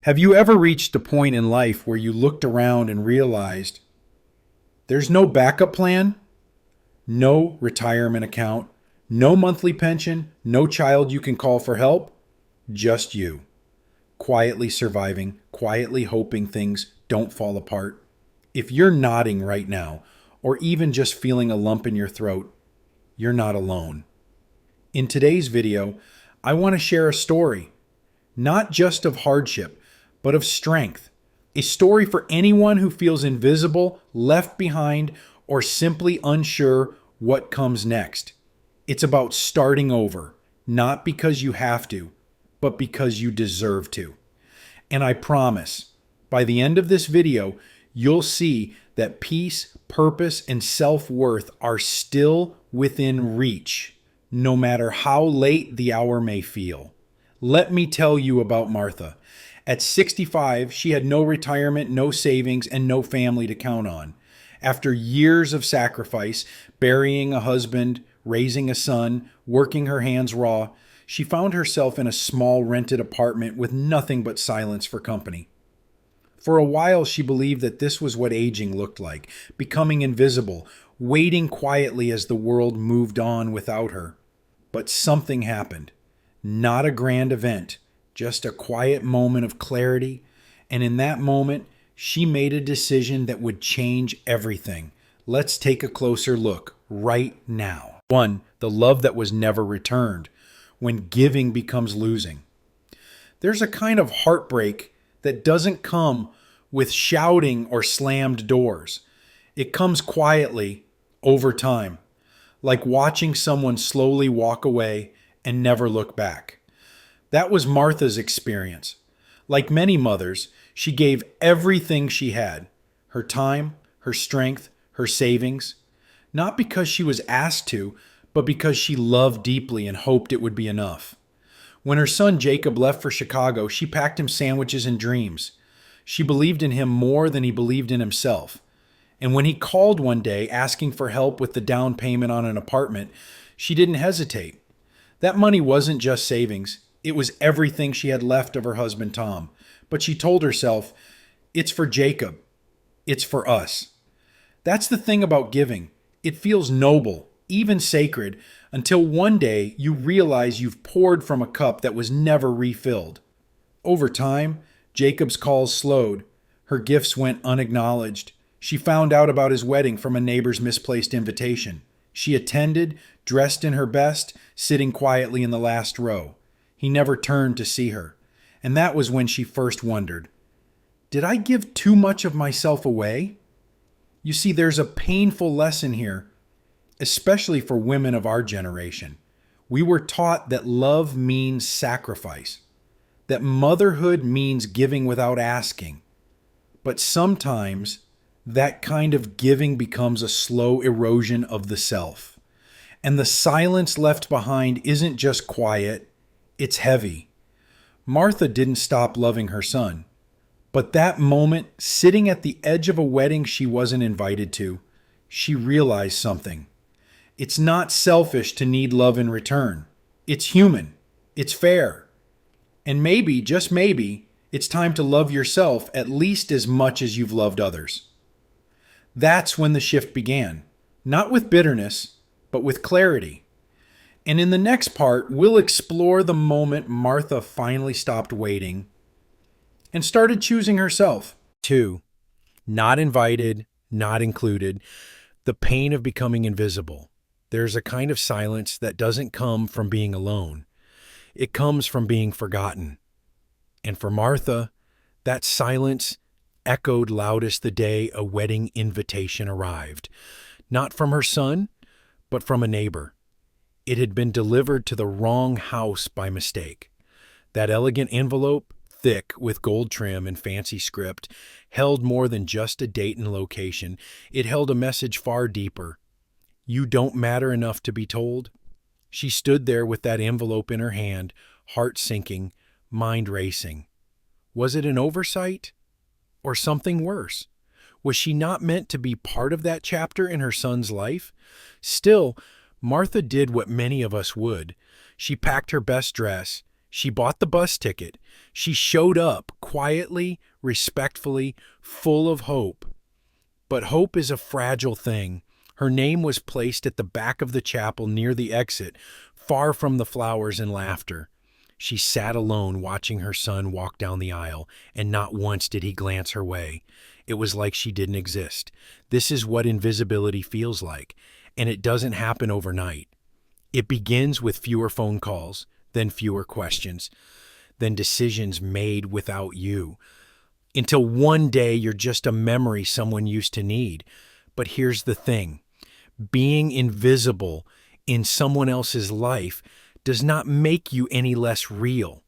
Have you ever reached a point in life where you looked around and realized there's no backup plan, no retirement account, no monthly pension, no child you can call for help, just you, quietly surviving, quietly hoping things don't fall apart? If you're nodding right now, or even just feeling a lump in your throat, you're not alone. In today's video, I want to share a story, not just of hardship, but of strength. A story for anyone who feels invisible, left behind, or simply unsure what comes next. It's about starting over, not because you have to, but because you deserve to. And I promise, by the end of this video, you'll see that peace, purpose, and self-worth are still within reach, no matter how late the hour may feel. Let me tell you about Martha. At 65, she had no retirement, no savings, and no family to count on. After years of sacrifice, burying a husband, raising a son, working her hands raw, she found herself in a small rented apartment with nothing but silence for company. For a while, she believed that this was what aging looked like, becoming invisible, waiting quietly as the world moved on without her. But something happened. Not a grand event, just a quiet moment of clarity, and in that moment, she made a decision that would change everything. Let's take a closer look right now. 1. The love that was never returned, when giving becomes losing. There's a kind of heartbreak that doesn't come with shouting or slammed doors. It comes quietly over time, like watching someone slowly walk away and never look back. That was Martha's experience. Like many mothers, she gave everything she had, her time, her strength, her savings, not because she was asked to, but because she loved deeply and hoped it would be enough. When her son Jacob left for Chicago, she packed him sandwiches and dreams. She believed in him more than he believed in himself. And when he called one day asking for help with the down payment on an apartment, she didn't hesitate. That money wasn't just savings. It was everything she had left of her husband Tom. But she told herself, it's for Jacob. It's for us. That's the thing about giving. It feels noble, even sacred, until one day you realize you've poured from a cup that was never refilled. Over time, Jacob's calls slowed. Her gifts went unacknowledged. She found out about his wedding from a neighbor's misplaced invitation. She attended, dressed in her best, sitting quietly in the last row. He never turned to see her. And that was when she first wondered, did I give too much of myself away? You see, there's a painful lesson here, especially for women of our generation. We were taught that love means sacrifice, that motherhood means giving without asking. But sometimes that kind of giving becomes a slow erosion of the self. And the silence left behind isn't just quiet, it's heavy. Martha didn't stop loving her son. But that moment, sitting at the edge of a wedding she wasn't invited to, she realized something. It's not selfish to need love in return. It's human. It's fair. And maybe, just maybe, it's time to love yourself at least as much as you've loved others. That's when the shift began. Not with bitterness, but with clarity. And in the next part, we'll explore the moment Martha finally stopped waiting and started choosing herself. 2. Not invited, not included. The pain of becoming invisible. There's a kind of silence that doesn't come from being alone. It comes from being forgotten. And for Martha, that silence echoed loudest the day a wedding invitation arrived. Not from her son, but from a neighbor. It had been delivered to the wrong house by mistake. That elegant envelope, thick with gold trim and fancy script, held more than just a date and location. It held a message far deeper. You don't matter enough to be told. She stood there with that envelope in her hand, heart sinking, mind racing. Was it an oversight? Or something worse? Was she not meant to be part of that chapter in her son's life? Still, Martha did what many of us would. She packed her best dress. She bought the bus ticket. She showed up quietly, respectfully, full of hope. But hope is a fragile thing. Her name was placed at the back of the chapel near the exit, far from the flowers and laughter. She sat alone watching her son walk down the aisle, and not once did he glance her way. It was like she didn't exist. This is what invisibility feels like, and it doesn't happen overnight. It begins with fewer phone calls, then fewer questions, then decisions made without you, until one day you're just a memory someone used to need. But here's the thing. Being invisible in someone else's life does not make you any less real.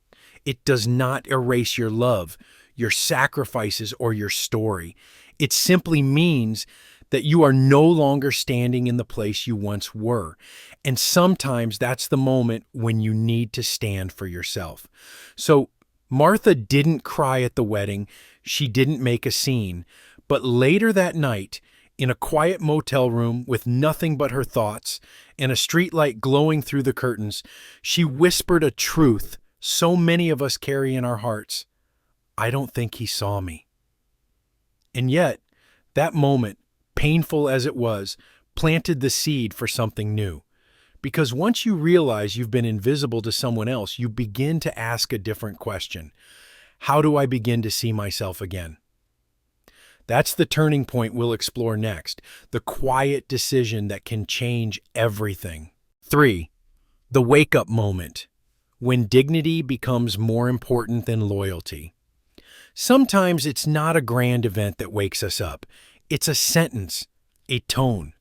It does not erase your love, your sacrifices, or your story. It simply means that you are no longer standing in the place you once were. And sometimes that's the moment when you need to stand for yourself. So Martha didn't cry at the wedding. She didn't make a scene. But later that night, in a quiet motel room with nothing but her thoughts and a streetlight glowing through the curtains, she whispered a truth so many of us carry in our hearts. I don't think he saw me. And yet, that moment, painful as it was, planted the seed for something new. Because once you realize you've been invisible to someone else, you begin to ask a different question. How do I begin to see myself again? That's the turning point we'll explore next, the quiet decision that can change everything. 3. The wake-up moment, when dignity becomes more important than loyalty. Sometimes it's not a grand event that wakes us up. It's a sentence, a tone,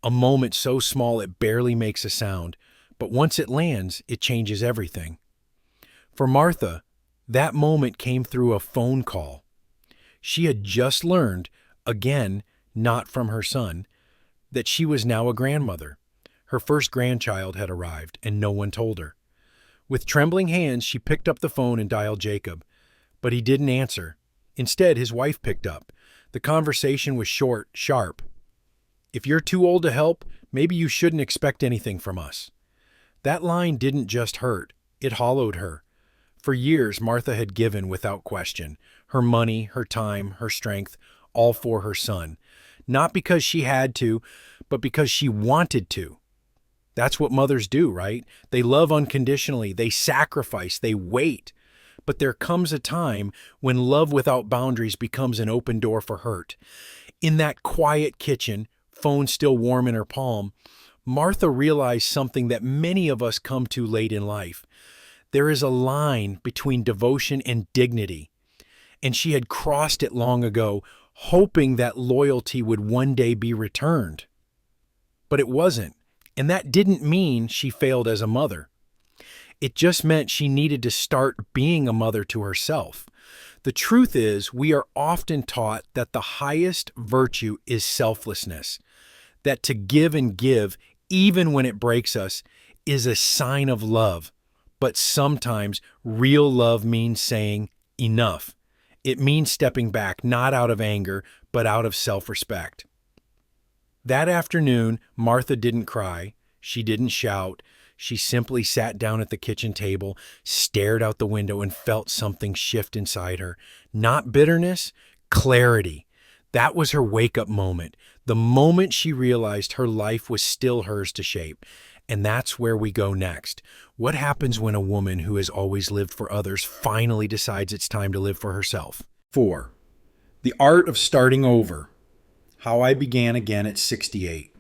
a moment so small it barely makes a sound, but once it lands, it changes everything. For Martha, that moment came through a phone call. She had just learned, again, not from her son, that she was now a grandmother. Her first grandchild had arrived, and no one told her. With trembling hands, she picked up the phone and dialed Jacob, but he didn't answer. Instead, his wife picked up. The conversation was short, sharp. If you're too old to help, maybe you shouldn't expect anything from us. That line didn't just hurt, it hollowed her. For years, Martha had given without question, her money, her time, her strength, all for her son. Not because she had to, but because she wanted to. That's what mothers do, right? They love unconditionally, they sacrifice, they wait. But there comes a time when love without boundaries becomes an open door for hurt. In that quiet kitchen, phone still warm in her palm, Martha realized something that many of us come to late in life. There is a line between devotion and dignity, and she had crossed it long ago, hoping that loyalty would one day be returned. But it wasn't, and that didn't mean she failed as a mother. It just meant she needed to start being a mother to herself. The truth is, we are often taught that the highest virtue is selflessness, that to give and give, even when it breaks us, is a sign of love. But sometimes real love means saying enough. It means stepping back, not out of anger, but out of self-respect. That afternoon, Martha didn't cry. She didn't shout. She simply sat down at the kitchen table, stared out the window, and felt something shift inside her. Not bitterness, clarity. That was her wake-up moment, the moment she realized her life was still hers to shape. And that's where we go next. What happens when a woman who has always lived for others finally decides it's time to live for herself? 4. The art of starting over. How I began again at 68.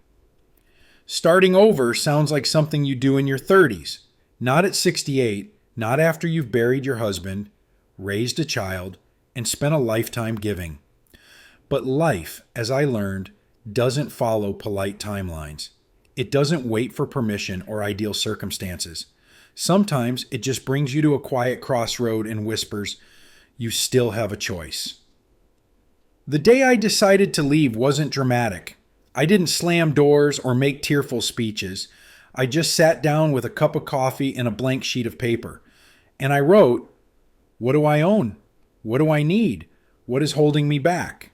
Starting over sounds like something you do in your 30s, not at 68, not after you've buried your husband, raised a child, and spent a lifetime giving. But life, as I learned, doesn't follow polite timelines. It doesn't wait for permission or ideal circumstances. Sometimes it just brings you to a quiet crossroad and whispers, you still have a choice. The day I decided to leave wasn't dramatic. I didn't slam doors or make tearful speeches. I just sat down with a cup of coffee and a blank sheet of paper. And I wrote, what do I own? What do I need? What is holding me back?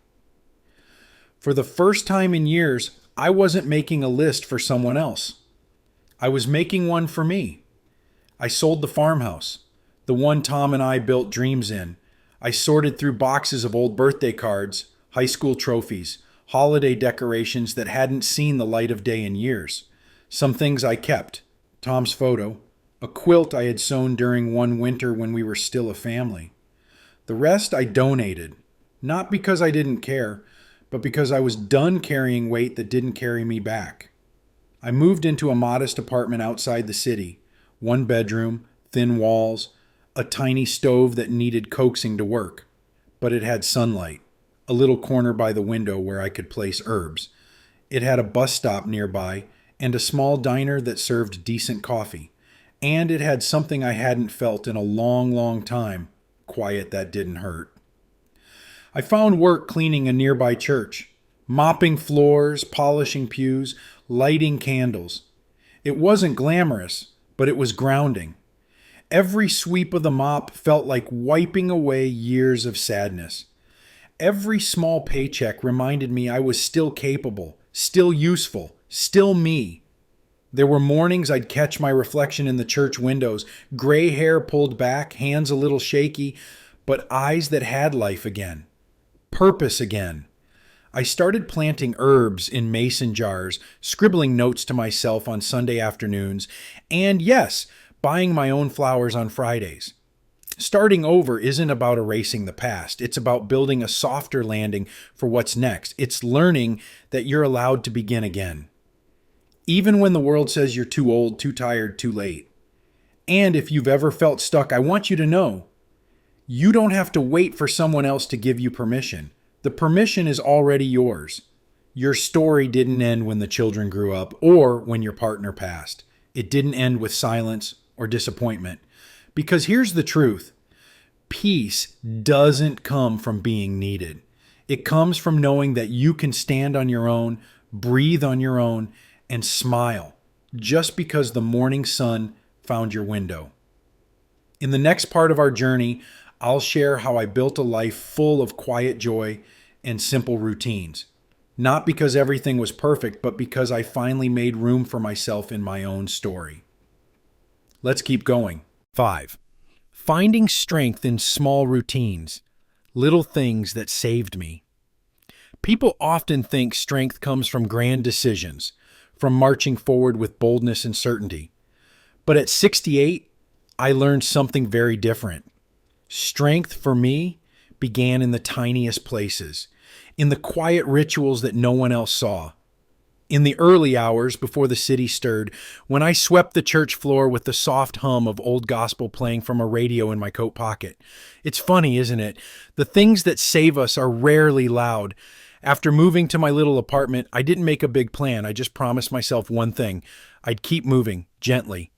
For the first time in years, I wasn't making a list for someone else. I was making one for me. I sold the farmhouse. the one Tom and I built dreams in. I sorted through boxes of old birthday cards, high school trophies, holiday decorations that hadn't seen the light of day in years. Some things I kept. Tom's photo, a quilt I had sewn during one winter when we were still a family. The rest I donated, not because I didn't care, but because I was done carrying weight that didn't carry me back. I moved into a modest apartment outside the city, one bedroom, thin walls, a tiny stove that needed coaxing to work, but it had sunlight, a little corner by the window where I could place herbs. It had a bus stop nearby and a small diner that served decent coffee. And it had something I hadn't felt in a long, long time, quiet that didn't hurt. I found work cleaning a nearby church, mopping floors, polishing pews, lighting candles. It wasn't glamorous, but it was grounding. Every sweep of the mop felt like wiping away years of sadness. Every small paycheck reminded me I was still capable, still useful, still me. There were mornings I'd catch my reflection in the church windows, gray hair pulled back, hands a little shaky, but eyes that had life again, purpose again. I started planting herbs in mason jars, scribbling notes to myself on Sunday afternoons, and yes, buying my own flowers on Fridays. Starting over isn't about erasing the past. It's about building a softer landing for what's next. It's learning that you're allowed to begin again. Even when the world says you're too old, too tired, too late. And if you've ever felt stuck, I want you to know, you don't have to wait for someone else to give you permission. The permission is already yours. Your story didn't end when the children grew up or when your partner passed. It didn't end with silence or disappointment. Because here's the truth. Peace doesn't come from being needed. It comes from knowing that you can stand on your own, breathe on your own, and smile just because the morning sun found your window. In the next part of our journey, I'll share how I built a life full of quiet joy and simple routines. Not because everything was perfect, but because I finally made room for myself in my own story. Let's keep going. 5. Finding strength in small routines, little things that saved me. People often think strength comes from grand decisions, from marching forward with boldness and certainty. But at 68, I learned something very different. Strength for me began in the tiniest places, in the quiet rituals that no one else saw. In the early hours before the city stirred, when I swept the church floor with the soft hum of old gospel playing from a radio in my coat pocket. It's funny, isn't it? The things that save us are rarely loud. After moving to my little apartment, I didn't make a big plan. I just promised myself one thing. I'd keep moving, gently.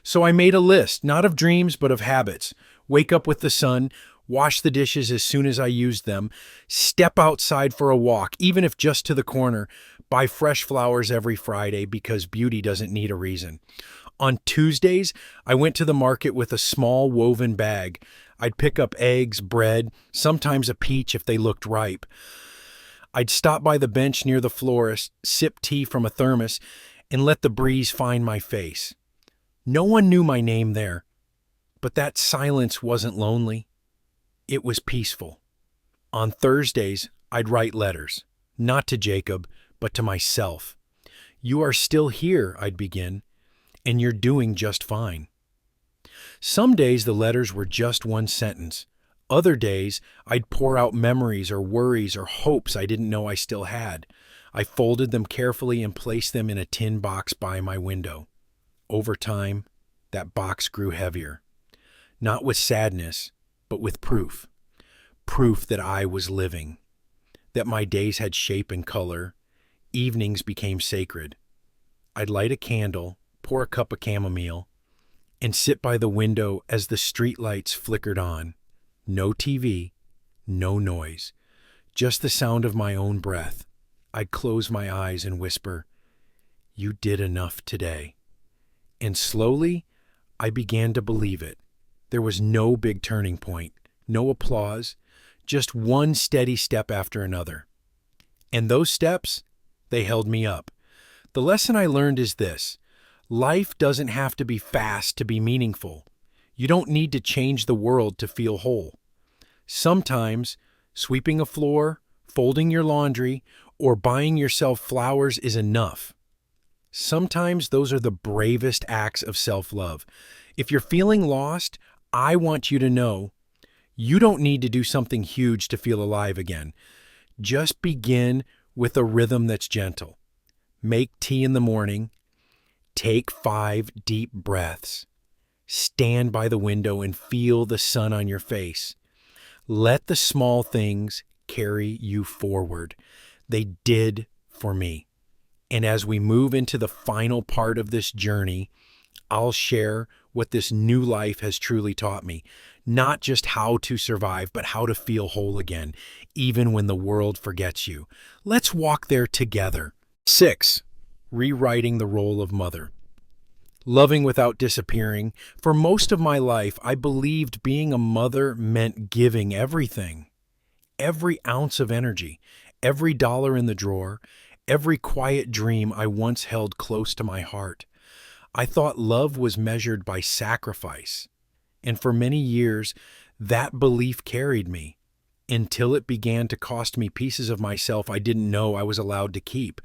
So I made a list, not of dreams, but of habits. Wake up with the sun, wash the dishes as soon as I used them, step outside for a walk, even if just to the corner, buy fresh flowers every Friday because beauty doesn't need a reason. On Tuesdays, I went to the market with a small woven bag. I'd pick up eggs, bread, sometimes a peach if they looked ripe. I'd stop by the bench near the florist, sip tea from a thermos, and let the breeze find my face. No one knew my name there, but that silence wasn't lonely. It was peaceful. On Thursdays, I'd write letters, not to Jacob, but to myself. You are still here, I'd begin, and you're doing just fine. Some days the letters were just one sentence. Other days, I'd pour out memories or worries or hopes I didn't know I still had. I folded them carefully and placed them in a tin box by my window. Over time, that box grew heavier. Not with sadness, but with proof. Proof that I was living. That my days had shape and color. Evenings became sacred. I'd light a candle, pour a cup of chamomile, and sit by the window as the streetlights flickered on. No TV, no noise, just the sound of my own breath. I'd close my eyes and whisper, "You did enough today." And slowly, I began to believe it. There was no big turning point, no applause, just one steady step after another. And those steps, they held me up. The lesson I learned is this: life doesn't have to be fast to be meaningful. You don't need to change the world to feel whole. Sometimes sweeping a floor, folding your laundry, or buying yourself flowers is enough. Sometimes those are the bravest acts of self love. If you're feeling lost, I want you to know you don't need to do something huge to feel alive again. Just begin with a rhythm that's gentle. Make tea in the morning, take 5 deep breaths, stand by the window and feel the sun on your face. Let the small things carry you forward. They did for me. And as we move into the final part of this journey, I'll share what this new life has truly taught me. Not just how to survive, but how to feel whole again, even when the world forgets you. Let's walk there together. 6. Rewriting the role of mother. Loving without disappearing. For most of my life, I believed being a mother meant giving everything. Every ounce of energy, every dollar in the drawer, every quiet dream I once held close to my heart. I thought love was measured by sacrifice. And for many years, that belief carried me until it began to cost me pieces of myself I didn't know I was allowed to keep.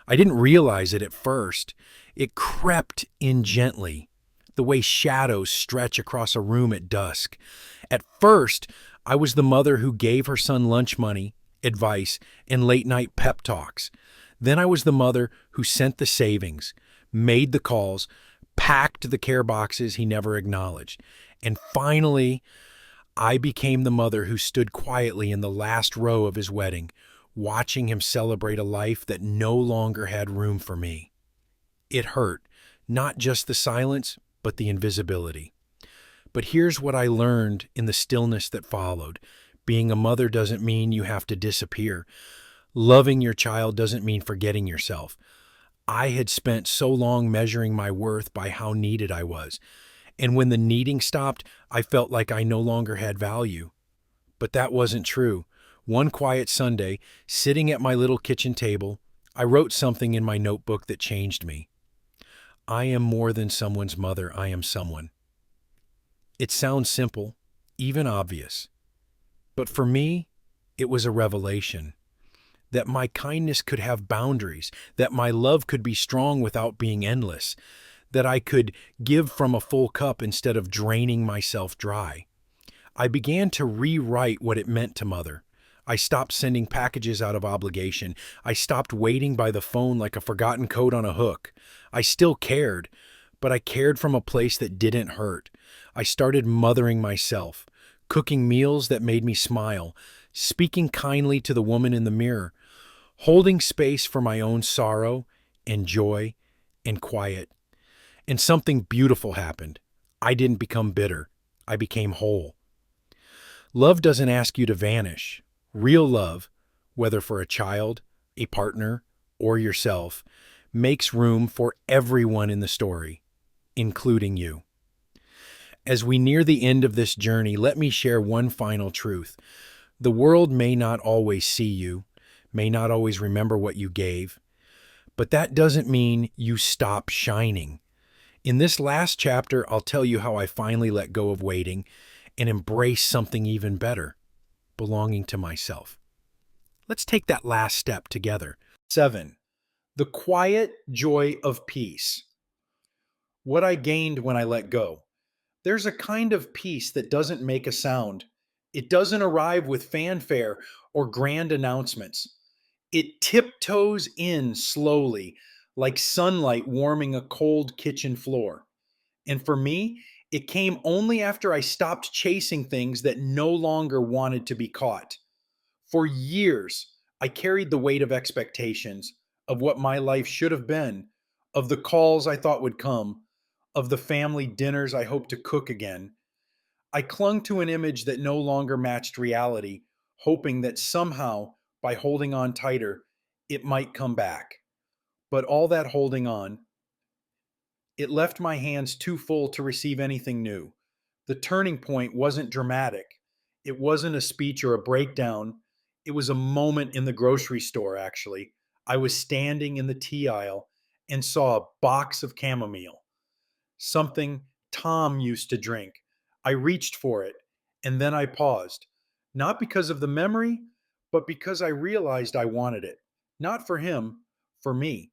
I didn't realize it at first. It crept in gently, the way shadows stretch across a room at dusk. At first, I was the mother who gave her son lunch money, advice, and late-night pep talks. Then I was the mother who sent the savings, made the calls, packed the care boxes he never acknowledged. And finally, I became the mother who stood quietly in the last row of his wedding, watching him celebrate a life that no longer had room for me. It hurt, not just the silence, but the invisibility. But here's what I learned in the stillness that followed. Being a mother doesn't mean you have to disappear. Loving your child doesn't mean forgetting yourself. I had spent so long measuring my worth by how needed I was. And when the needing stopped, I felt like I no longer had value. But that wasn't true. One quiet Sunday, sitting at my little kitchen table, I wrote something in my notebook that changed me. I am more than someone's mother, I am someone. It sounds simple, even obvious. But for me, it was a revelation. That my kindness could have boundaries, that my love could be strong without being endless, that I could give from a full cup instead of draining myself dry. I began to rewrite what it meant to mother. I stopped sending packages out of obligation. I stopped waiting by the phone like a forgotten coat on a hook. I still cared, but I cared from a place that didn't hurt. I started mothering myself, cooking meals that made me smile, speaking kindly to the woman in the mirror, holding space for my own sorrow and joy and quiet. And something beautiful happened. I didn't become bitter. I became whole. Love doesn't ask you to vanish. Real love, whether for a child, a partner, or yourself, makes room for everyone in the story, including you. As we near the end of this journey, let me share one final truth. The world may not always see you, may not always remember what you gave, but that doesn't mean you stop shining. In this last chapter, I'll tell you how I finally let go of waiting and embrace something even better, belonging to myself. Let's take that last step together. 7. The quiet joy of peace. What I gained when I let go. There's a kind of peace that doesn't make a sound. It doesn't arrive with fanfare or grand announcements. It tiptoes in slowly, like sunlight warming a cold kitchen floor. And for me, it came only after I stopped chasing things that no longer wanted to be caught. For years, I carried the weight of expectations, of what my life should have been, of the calls I thought would come, of the family dinners I hoped to cook again. I clung to an image that no longer matched reality, hoping that somehow, by holding on tighter, it might come back. But all that holding on, it left my hands too full to receive anything new. The turning point wasn't dramatic. It wasn't a speech or a breakdown. It was a moment in the grocery store, actually. I was standing in the tea aisle and saw a box of chamomile, something Tom used to drink, I reached for it, and then I paused, not because of the memory, but because I realized I wanted it. Not for him, for me.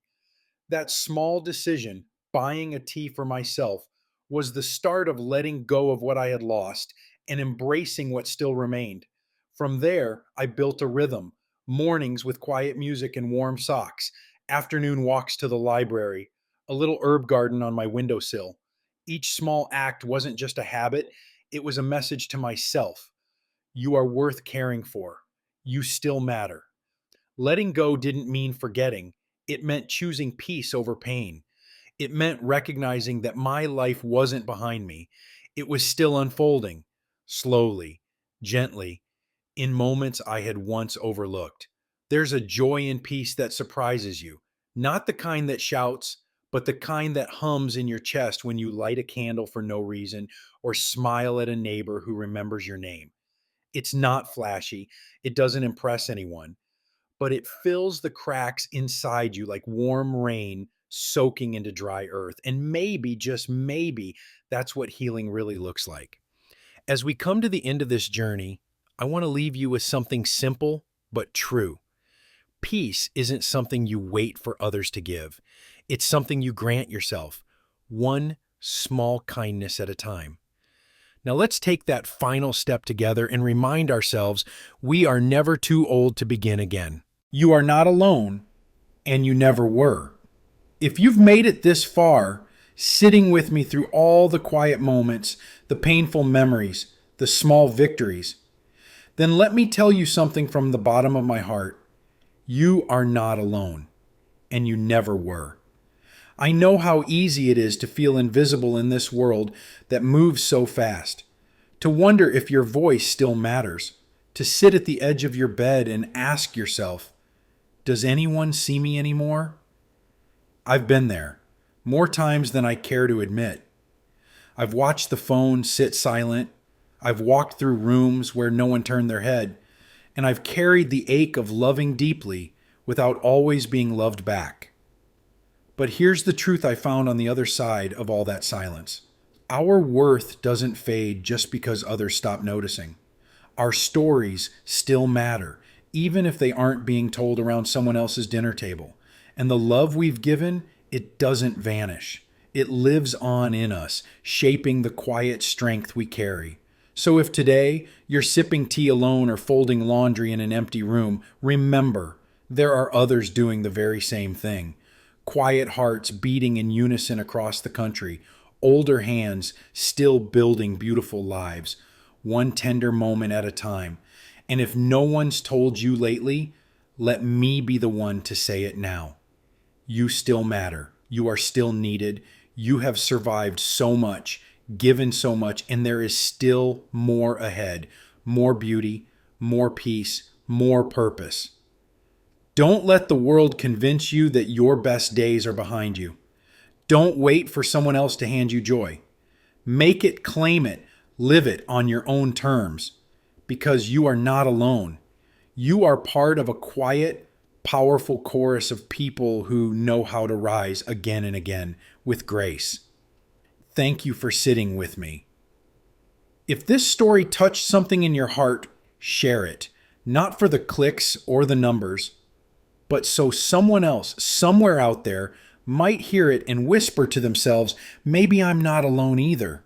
That small decision, buying a tea for myself, was the start of letting go of what I had lost and embracing what still remained. From there, I built a rhythm: mornings with quiet music and warm socks, afternoon walks to the library, a little herb garden on my windowsill. Each small act wasn't just a habit, it was a message to myself: you are worth caring for. You still matter. Letting go didn't mean forgetting, it meant choosing peace over pain. It meant recognizing that my life wasn't behind me. It was still unfolding, slowly, gently, in moments I had once overlooked. There's a joy and peace that surprises you, not the kind that shouts, but the kind that hums in your chest when you light a candle for no reason or smile at a neighbor who remembers your name. It's not flashy, it doesn't impress anyone, but it fills the cracks inside you like warm rain soaking into dry earth. And maybe, just maybe, that's what healing really looks like. As we come to the end of this journey, I want to leave you with something simple but true. Peace isn't something you wait for others to give, it's something you grant yourself, one small kindness at a time. Now let's take that final step together and remind ourselves we are never too old to begin again. You are not alone, and you never were. If you've made it this far, sitting with me through all the quiet moments, the painful memories, the small victories, then let me tell you something from the bottom of my heart. You are not alone, and you never were. I know how easy it is to feel invisible in this world that moves so fast, to wonder if your voice still matters, to sit at the edge of your bed and ask yourself, does anyone see me anymore? I've been there, more times than I care to admit. I've watched the phone sit silent. I've walked through rooms where no one turned their head. And I've carried the ache of loving deeply without always being loved back. But here's the truth I found on the other side of all that silence. Our worth doesn't fade just because others stop noticing. Our stories still matter, even if they aren't being told around someone else's dinner table. And the love we've given, it doesn't vanish. It lives on in us, shaping the quiet strength we carry. So if today you're sipping tea alone or folding laundry in an empty room, remember, there are others doing the very same thing. Quiet hearts beating in unison across the country, older hands still building beautiful lives, one tender moment at a time. And if no one's told you lately, let me be the one to say it now. You still matter. You are still needed. You have survived so much, given so much, and there is still more ahead. More beauty, more peace, more purpose. Don't let the world convince you that your best days are behind you. Don't wait for someone else to hand you joy. Make it, claim it, live it on your own terms, because you are not alone. You are part of a quiet, powerful chorus of people who know how to rise again and again with grace. Thank you for sitting with me. If this story touched something in your heart, share it. Not for the clicks or the numbers, but so someone else, somewhere out there, might hear it and whisper to themselves, maybe I'm not alone either.